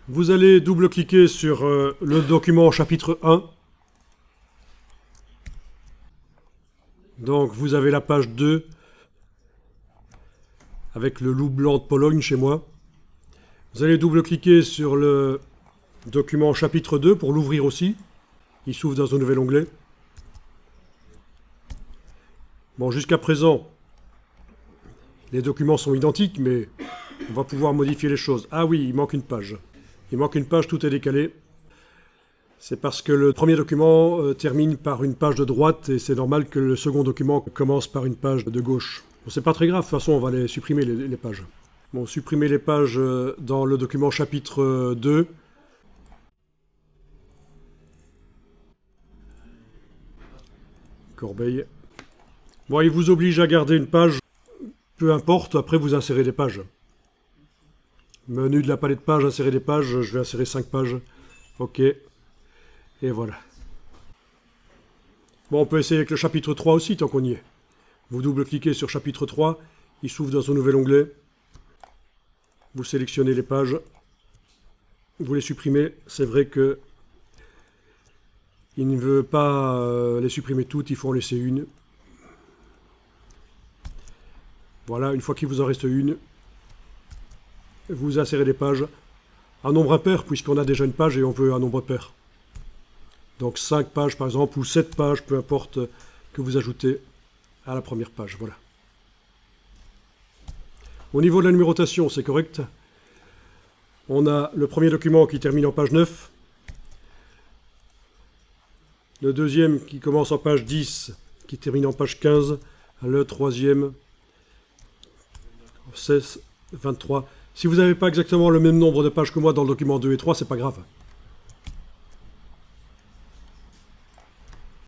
Vous allez double-cliquer sur le document chapitre 1. Donc vous avez la page 2 avec le loup blanc de Pologne chez moi. Vous allez double-cliquer sur le document chapitre 2 pour l'ouvrir aussi. Il s'ouvre dans un nouvel onglet. Bon, jusqu'à présent, les documents sont identiques, mais on va pouvoir modifier les choses. Ah oui, il manque une page. Il manque une page, tout est décalé. C'est parce que le premier document termine par une page de droite et c'est normal que le second document commence par une page de gauche. Bon, c'est pas très grave, de toute façon on va les supprimer les pages. Bon, supprimer les pages dans le document chapitre 2. Corbeille. Bon, il vous oblige à garder une page, peu importe, après vous insérez des pages. Menu de la palette pages, insérer des pages, je vais insérer 5 pages. Ok. Et voilà. Bon, on peut essayer avec le chapitre 3 aussi, tant qu'on y est. Vous double-cliquez sur chapitre 3, il s'ouvre dans un nouvel onglet. Vous sélectionnez les pages. Vous les supprimez. C'est vrai que il ne veut pas les supprimer toutes, il faut en laisser une. Voilà, une fois qu'il vous en reste une, vous insérez des pages. Un nombre impair, puisqu'on a déjà une page et on veut un nombre pair. Donc 5 pages par exemple, ou 7 pages, peu importe, que vous ajoutez à la première page. Voilà. Au niveau de la numérotation, c'est correct. On a le premier document qui termine en page 9. Le deuxième qui commence en page 10, qui termine en page 15. Le troisième, 16, 23. Si vous n'avez pas exactement le même nombre de pages que moi dans le document 2 et 3, c'est pas grave.